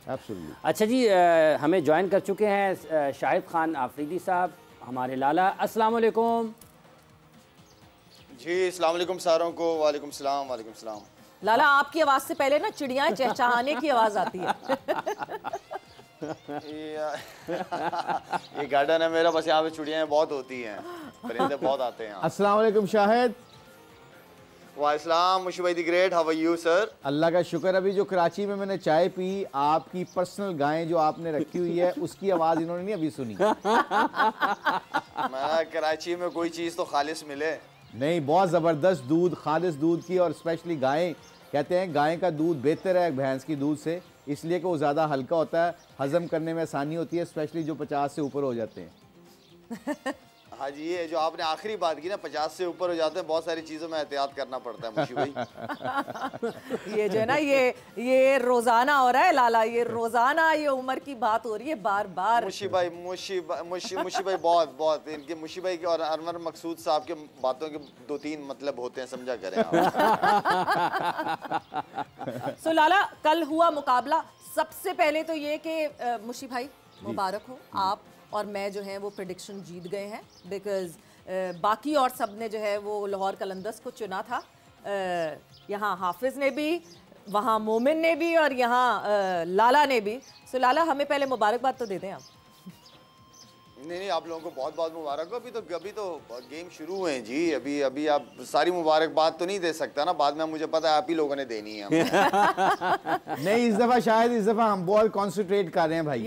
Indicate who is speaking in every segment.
Speaker 1: Absolutely.
Speaker 2: अच्छा जी, हमें join कर चुके हैं शाहिद खान आफरीदी साहब, हमारे लाला। अस्सलाम वालेकुम
Speaker 3: जी। अस्सलाम वालेकुम सारों को। वालेकुम सलाम। वालेकुम सलाम।
Speaker 4: लाला, आपकी आवाज से पहले ना चिड़िया चहचहाने की आवाज आती है।
Speaker 3: ये गार्डन है मेरा, बस यहाँ पे चिड़ियाँ बहुत होती हैं, परिंदे बहुत आते हैं।
Speaker 1: अस्सलाम वालेकुम शाहिद।
Speaker 3: वालेकुम मुशी भाई the great, how are you sir?
Speaker 1: Allah का शुक्र। अभी जो कराची में मैंने चाय पी, आपकी पर्सनल गायें जो आपने रखी हुई है उसकी आवाज़ इन्होंने नहीं अभी सुनी।
Speaker 3: मैं कराची में कोई चीज़ तो खालिस मिले।
Speaker 1: नहीं, बहुत ज़बरदस्त दूध, खालिस दूध की, और स्पेशली गायें कहते हैं गाय का दूध बेहतर है भैंस की दूध से, इसलिए कि वो ज़्यादा हल्का होता है, हज़म करने में आसानी होती है, स्पेशली जो 50 से ऊपर हो जाते हैं।
Speaker 3: हाँ जी, ये जो आपने आखिरी बात की ना, 50 से ऊपर हो जाते हैं, बहुत सारी चीज़ों में एहतियात करना पड़ता है मुशी भाई।
Speaker 4: ये जो है ना, ये रोजाना हो रहा है लाला, ये रोजाना ये उम्र की बात हो रही है बार बार।
Speaker 3: मुशी भाई बहुत इनके मुशी भाई के और अनवर मकसूद साहब के बातों के 2-3 मतलब होते हैं, समझा करें आप।
Speaker 4: सो लाला, कल हुआ मुकाबला। सबसे पहले तो ये कि मुशी भाई मुबारक हो, आप और मैं जो है वो प्रेडिक्शन जीत गए हैं, बिकॉज बाकी और सब ने जो है वो लाहौर कलंदर्स को चुना था। यहाँ हाफिज़ ने भी, वहाँ मोमिन ने भी, और यहाँ लाला ने भी। सो लाला, हमें पहले मुबारकबाद तो दे दें आप।
Speaker 3: नहीं, आप लोगों को बहुत बहुत मुबारक हो। अभी तो गेम शुरू हुए हैं जी। अभी आप सारी मुबारकबाद तो नहीं दे सकता ना, बाद में मुझे पता है आप ही लोगों ने देनी है।
Speaker 1: नहीं, इस दफा शायद हम बहुत कॉन्सेंट्रेट कर रहे हैं भाई।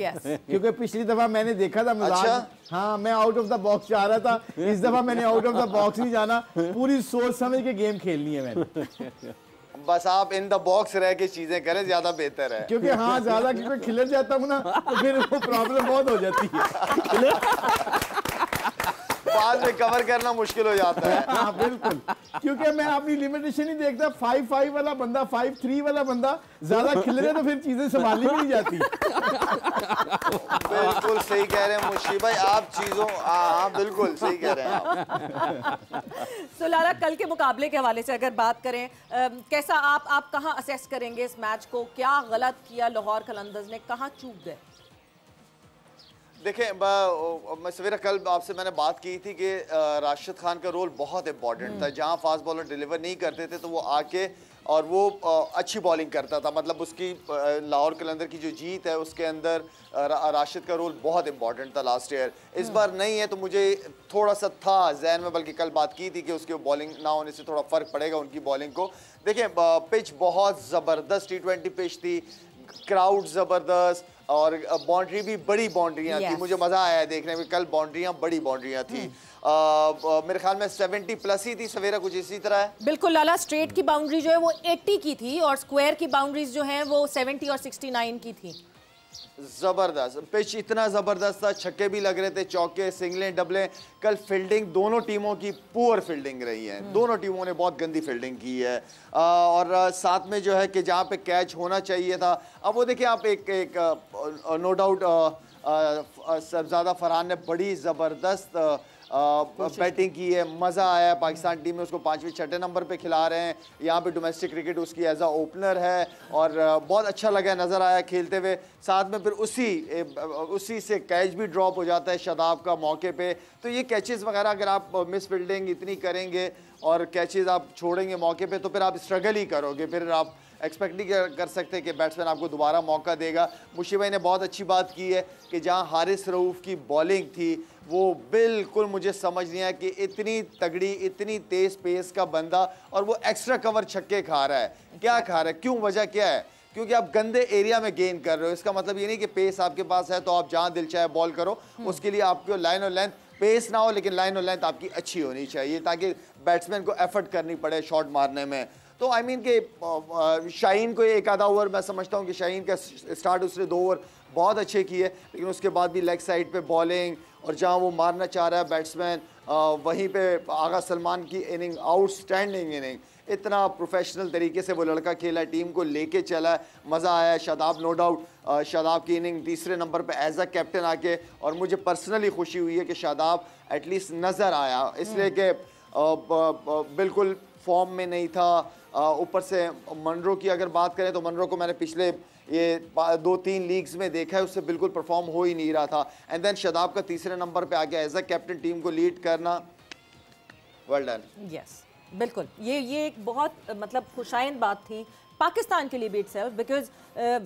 Speaker 1: क्योंकि पिछली दफा मैंने देखा था मजाक।
Speaker 3: अच्छा?
Speaker 1: हाँ, मैं आउट ऑफ द बॉक्स जा रहा था, इस दफा मैंने आउट ऑफ द बॉक्स नहीं जाना, पूरी सोच समझ के गेम खेलनी है मैंने।
Speaker 3: बस आप इन द बॉक्स रह के चीजें करें, ज्यादा बेहतर है।
Speaker 1: क्योंकि हाँ, ज्यादा क्योंकि खिलर जाता हूँ ना, तो फिर वो प्रॉब्लम बहुत हो जाती है।
Speaker 3: बाद में कवर करना मुश्किल हो जाता है।
Speaker 1: हाँ बिल्कुल, क्योंकि मैं अपनी लिमिटेशन नहीं देखता। 5-5 वाला बंदा, 5-3 वाला बंदा ज्यादा खिलरे तो फिर चीजें संभालनी भी नहीं जाती।
Speaker 3: बिल्कुल सही कह रहे हैं मुशी भाई, आप चीजों हाँ बिल्कुल सही कह रहे हैं आप।
Speaker 4: सो लाला, कल के मुकाबले के हवाले से अगर बात करें, कैसा आप कहाँ असेस करेंगे इस मैच को? क्या गलत किया लाहौर कलंदर्स ने, कहाँ चूक गए?
Speaker 3: देखें, मैं सवेरे कल आपसे मैंने बात की थी कि राशिद खान का रोल बहुत इंपॉर्टेंट था। जहां फास्ट बॉलर डिलीवर नहीं करते थे तो वो आके और वो अच्छी बॉलिंग करता था। मतलब उसकी लाहौर कलंदर की जो जीत है उसके अंदर राशिद का रोल बहुत इंपॉर्टेंट था लास्ट ईयर। इस बार नहीं है तो मुझे थोड़ा सा था जहन में, बल्कि कल बात की थी कि उसकी बॉलिंग ना होने से थोड़ा फ़र्क पड़ेगा उनकी बॉलिंग को। देखें, पिच बहुत ज़बरदस्त T20 पिच थी, क्राउड ज़बरदस्त, और बाउंड्री भी बड़ी बाउंड्रियाँ थी। मुझे मज़ा आया देखने में, कल बाउंड्रियाँ बड़ी बाउंड्रियाँ थी। मेरे ख्याल में 70 प्लस ही थी सवेरा, कुछ इसी तरह है।
Speaker 4: बिल्कुल लाला, स्ट्रेट की बाउंड्री जो है वो 80 की थी और स्क्वायर की बाउंड्रीज जो हैं वो 70 और 69 की थी।
Speaker 3: जबरदस्त पिच, इतना जबरदस्त था, छक्के भी लग रहे थे, चौके, सिंगलें, डबलें। कल फील्डिंग दोनों टीमों की पुअर फील्डिंग रही है, दोनों टीमों ने बहुत गंदी फील्डिंग की है। और साथ में जो है कि जहाँ पे कैच होना चाहिए था, अब वो देखिए आप एक नो डाउट सरजादा फरहान ने बड़ी ज़बरदस्त बैटिंग की है, मज़ा आया। पाकिस्तान टीम में उसको 5वें-6ठे नंबर पे खिला रहे हैं। यहाँ पे डोमेस्टिक क्रिकेट उसकी एज अ ओपनर है और बहुत अच्छा लगा, नज़र आया खेलते हुए। साथ में फिर उसी से कैच भी ड्रॉप हो जाता है शादाब का मौके पे। तो ये कैचेस वगैरह अगर आप मिस फील्डिंग इतनी करेंगे और कैचेस आप छोड़ेंगे मौके पे तो फिर आप स्ट्रगल ही करोगे, फिर आप एक्सपेक्ट नहीं कर सकते कि बैट्समैन आपको दोबारा मौका देगा। मुशी भाई ने बहुत अच्छी बात की है कि जहां हारिस रऊफ की बॉलिंग थी वो बिल्कुल मुझे समझ नहीं आया कि इतनी तगड़ी, इतनी तेज पेस का बंदा और वो एक्स्ट्रा कवर छक्के खा रहा है। क्या खा रहा है, क्यों, वजह क्या है? क्योंकि आप गंदे एरिया में गेन कर रहे हो। इसका मतलब ये नहीं कि पेस आपके पास है तो आप जहां दिल चाहे बॉल करो। उसके लिए आपको लाइन और लेंथ, पेस ना हो लेकिन लाइन और लेंथ आपकी अच्छी होनी चाहिए ताकि बैट्समैन को एफर्ट करनी पड़े शॉट मारने में। तो आई मीन कि शाहीन को एक आधा ओवर मैं समझता हूँ कि शाहीन का स्टार्ट उसने 2 ओवर बहुत अच्छे किए, लेकिन उसके बाद भी लेग साइड पे बॉलिंग और जहाँ वो मारना चाह रहा है बैट्समैन, वहीं पे आगा सलमान की इनिंग, आउटस्टैंडिंग इनिंग, इतना प्रोफेशनल तरीके से वो लड़का खेला, टीम को लेके चला, मज़ा आया। शादाब नो डाउट, शादाब की इनिंग तीसरे नंबर पे एज अ कैप्टन आके, और मुझे पर्सनली खुशी हुई है कि शादाब एटलीस्ट नज़र आया, इसलिए कि बिल्कुल फॉर्म में नहीं था। ऊपर से मनरो की अगर बात करें तो मनरो को मैंने पिछले ये 2-3 लीग्स में देखा है, उससे बिल्कुल परफॉर्म हो ही नहीं रहा था। एंड देन शादाब का तीसरे नंबर पे आ गया एज अ कैप्टन, टीम को लीड करना, वेल डन।
Speaker 4: यस बिल्कुल, ये एक बहुत मतलब खुशाइंद बात थी पाकिस्तान के लिए भी इटसेल्फ, बिकॉज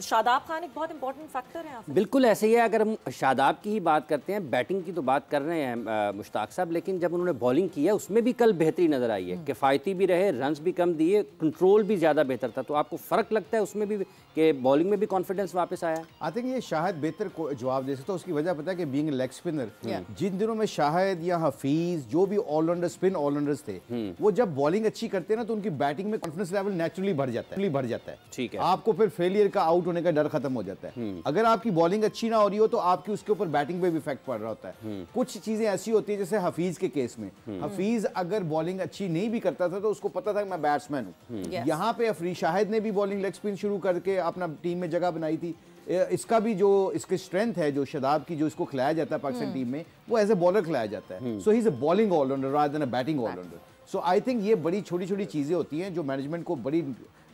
Speaker 4: शादाब खान एक बहुत इंपॉर्टेंट फैक्टर है।
Speaker 2: बिल्कुल ऐसे ही है। अगर हम शादाब की ही बात करते हैं, बैटिंग की तो बात कर रहे हैं मुश्ताक साहब, लेकिन जब उन्होंने बॉलिंग की है उसमें भी कल बेहतरी नज़र आई है। किफ़ायती भी रहे, रन्स भी कम दिए, कंट्रोल भी ज़्यादा बेहतर था। तो आपको फ़र्क लगता है उसमें भी कि बॉलिंग में भी कॉन्फिडेंस वापस आया?
Speaker 1: आई थिंक ये शाहिद बेहतर जवाब दे सकता है। उसकी वजह पता है कि बीइंग लेग स्पिनर, जिन दिनों में शाहिद या हफीज जो भी ऑलराउंडर स्पिन ऑलराउंडर्स थे, वो जब बॉलिंग अच्छी करते हैं ना तो उनकी बैटिंग में कॉन्फिडेंस लेवल नेचुरली बढ़ जाता है।
Speaker 2: ठीक है,
Speaker 1: आपको फिर फेलियर का, आउट होने का डर खत्म हो जाता है। अगर आपकी बॉलिंग अच्छी ना हो रही हो तो आपकी उसके ऊपर बैटिंग पे भी इफेक्ट पड़ रहा होता है। कुछ चीजें ऐसी होती है जैसे हफीज के केस में, हफीज अगर बॉलिंग अच्छी नहीं भी करता था तो उसको पता था कि मैं बैट्समैन हूं। यहाँ पे अफरीद शाहिद ने भी बॉलिंग लेग स्पिन शुरू करके अपना टीम में जगह बनाई थी। इसका भी जो इसकी स्ट्रेंथ है, जो शादाब की जो इसको खिलाया जाता है पाकिस्तान टीम में, वो एज ए बॉलर खिलाया जाता है। So he is a bowling all rounder rather than a batting all rounder. So I think ये बड़ी छोटी छोटी चीजें होती हैं जो मैनेजमेंट को बड़ी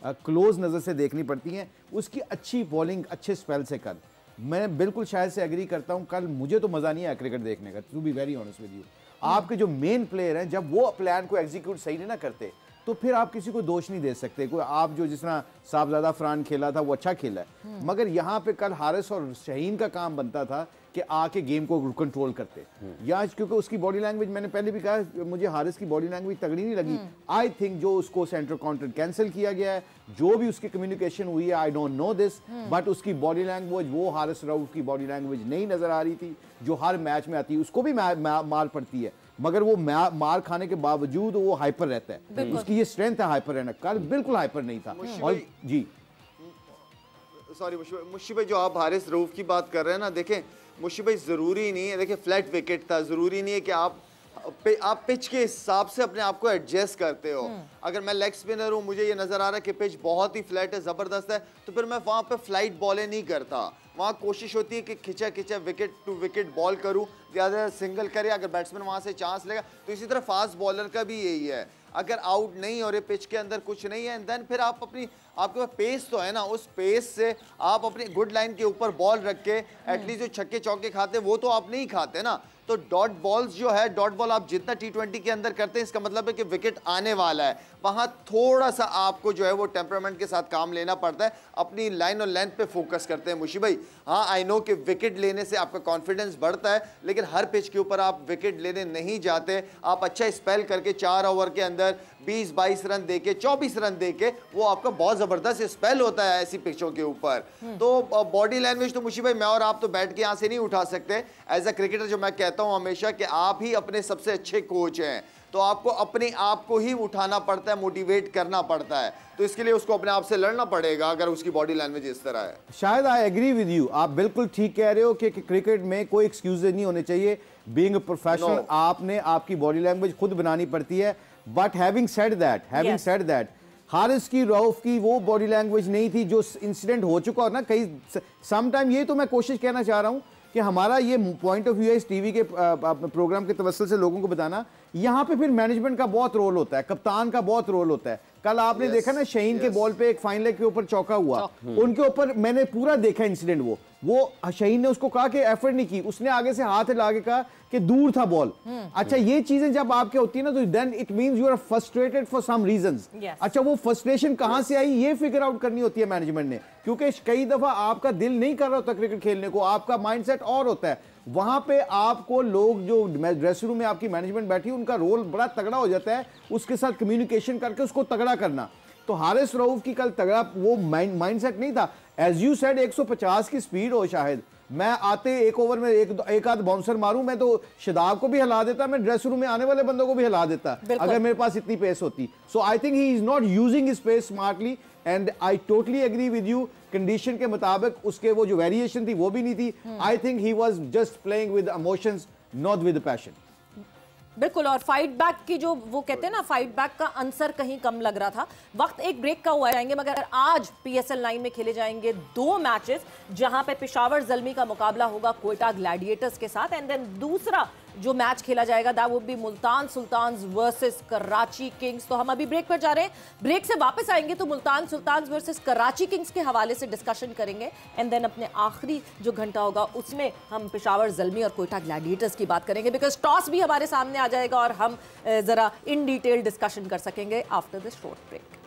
Speaker 1: क्लोज नज़र से देखनी पड़ती हैं। उसकी अच्छी बॉलिंग अच्छे स्पेल से कल मैं बिल्कुल शायद से एग्री करता हूं। कल मुझे तो मज़ा नहीं आया क्रिकेट देखने का, to be very honest with you. आपके जो मेन प्लेयर हैं जब वो प्लान को एग्जीक्यूट सही नहीं ना करते तो फिर आप किसी को दोष नहीं दे सकते। कोई आप जो जिस तरह साहबजादा फरहान खेला था वो अच्छा खेला है, मगर यहाँ पे कल हारिस और शाहीन का काम बनता था कि आके गेम को कंट्रोल करते। या क्योंकि उसकी बॉडी लैंग्वेज, मैंने पहले भी कहा, मुझे हारिस की बॉडी लैंग्वेज तगड़ी नहीं लगी। आई थिंक जो उसको सेंटर काउंटर कैंसिल किया गया है, जो भी उसकी कम्युनिकेशन हुई है, I don't know this, but उसकी बॉडी लैंग्वेज वो हारिस रऊफ की बॉडी लैंग्वेज नहीं नजर आ रही थी जो हर मैच में आती है। उसको भी मार पड़ती है, मगर वो मार खाने के बावजूद वो हाइपर रहता है। उसकी ये स्ट्रेंथ है हाइपर रहना। कल बिल्कुल हाइपर नहीं था। और जी
Speaker 3: सॉरी मुशी भाई, जो आप हारिस रऊफ की बात कर रहे हैं ना, देखें मुशी भाई, ज़रूरी नहीं है, देखिए फ्लैट विकेट था, ज़रूरी नहीं है कि आप पिच के हिसाब से अपने आप को एडजस्ट करते हो। अगर मैं लेग स्पिनर हूँ, मुझे ये नज़र आ रहा है कि पिच बहुत ही फ्लैट है, ज़बरदस्त है, तो फिर मैं वहाँ पे फ्लाइट बॉलें नहीं करता। वहाँ कोशिश होती है कि खिंचा विकेट टू विकेट बॉल करूँ, ज़्यादा सिंगल करे। अगर बैट्समैन वहाँ से चांस लेगा तो इसी तरह फास्ट बॉलर का भी यही है। अगर आउट नहीं हो रहे, पिच के अंदर कुछ नहीं है, देन फिर आप आपके पास पेस तो है ना, उस पेस से आप अपनी गुड लाइन के ऊपर बॉल रख के एटलीस्ट जो छक्के चौके खाते वो तो आप नहीं खाते ना। तो डॉट बॉल्स जो है, डॉट बॉल आप जितना T20 के अंदर करते हैं, इसका मतलब है कि विकेट आने वाला है। वहाँ थोड़ा सा आपको जो है वो टेम्परामेंट के साथ काम लेना पड़ता है, अपनी लाइन और लेंथ पे फोकस करते हैं मुशी भाई। हाँ, आई नो कि विकेट लेने से आपका कॉन्फिडेंस बढ़ता है, लेकिन हर पिच के ऊपर आप विकेट लेने नहीं जाते। आप अच्छा स्पेल करके 4 ओवर के अंदर 20-22 रन देके, 24 रन देके, वो आपका बहुत ज़बरदस्त स्पेल होता है ऐसी पिचों के ऊपर। तो बॉडी लैंग्वेज तो मुशी भाई मैं और आप तो बैठ के यहाँ से नहीं उठा सकते। एज अ क्रिकेटर जो मैं कहता हूँ हमेशा कि आप ही अपने सबसे अच्छे कोच हैं, तो आपको अपने आप को ही उठाना पड़ता है, मोटिवेट करना पड़ता है। तो इसके लिए उसको अपने आप से लड़ना पड़ेगा अगर उसकी बॉडी लैंग्वेज इस तरह है।
Speaker 1: शायद आई एग्री विद यू, आप बिल्कुल ठीक कह रहे हो कि क्रिकेट में कोई एक्सक्यूजेज नहीं होने चाहिए। बीइंग अ प्रोफेशनल आपने आपकी बॉडी लैंग्वेज खुद बनानी पड़ती है। But having said that Haris की रऊफ की वो बॉडी लैंग्वेज नहीं थी जो इंसिडेंट हो चुका और ना कई समटाइम। ये तो मैं कोशिश कहना चाह रहा हूं कि हमारा ये पॉइंट ऑफ व्यू है इस टीवी के प्रोग्राम के तवस्सुल से लोगों को बताना। यहाँ पे फिर मैनेजमेंट का बहुत रोल होता है, कप्तान का बहुत रोल होता है। कल आपने देखा ना शाहीन के बॉल पे एक फाइन लेग के ऊपर चौका हुआ, उनके ऊपर मैंने पूरा देखा इंसिडेंट। वो शाहीन ने उसको कहा कि एफर्ट नहीं की, उसने आगे से हाथ हिला के कहा कि दूर था बॉल। अच्छा, ये चीजें जब आपके होती है ना तो then it means you are frustrated for some reasons. अच्छा, वो फ्रस्ट्रेशन कहां से आई ये फिगर आउट करनी होती है मैनेजमेंट ने, क्योंकि कई दफा आपका दिल नहीं कर रहा होता क्रिकेट खेलने को, आपका माइंडसेट और होता है। वहां पे आपको लोग जो ड्रेसिंग रूम में आपकी मैनेजमेंट बैठी उनका रोल बड़ा तगड़ा हो जाता है, उसके साथ कम्युनिकेशन करके उसको तगड़ा करना। तो हारिस रऊफ की कल तगड़ा वो माइंडसेट नहीं था। एज यू सेड 150 की स्पीड हो, शायद मैं आते एक ओवर में एक आध बाउंसर मारूं, मैं तो शादाब को भी हिला देता, मैं ड्रेसिंग रूम में आने वाले बंदों को भी हिला देता अगर मेरे पास इतनी पेस होती। So I think he is not using his pace smartly and I totally agree with you. Condition के मुताबिक उसके वो जो वेरिएशन थी वो भी नहीं थी। आई think he was just playing with emotions, not with passion.
Speaker 4: बिल्कुल, और फाइट बैक की जो वो कहते हैं ना, फाइट बैक का आंसर कहीं कम लग रहा था। वक्त एक ब्रेक का हुआ जाएंगे, मगर आज PSL 9 में खेले जाएंगे 2 मैचेस, जहां पे पेशावर ज़ल्मी का मुकाबला होगा कोयटा ग्लैडिएटर्स के साथ, एंड देन दूसरा जो मैच खेला जाएगा that would be Multan Sultans versus Karachi Kings. तो हम अभी ब्रेक पर जा रहे हैं, ब्रेक से वापस आएंगे तो Multan Sultans versus Karachi Kings के हवाले से डिस्कशन करेंगे एंड देन अपने आखिरी जो घंटा होगा उसमें हम पेशावर ज़ल्मी और कोयटा ग्लैडिएटर्स की बात करेंगे, बिकॉज टॉस भी हमारे सामने आ जाएगा और हम ज़रा इन डिटेल डिस्कशन कर सकेंगे आफ्टर दिस शॉर्ट ब्रेक।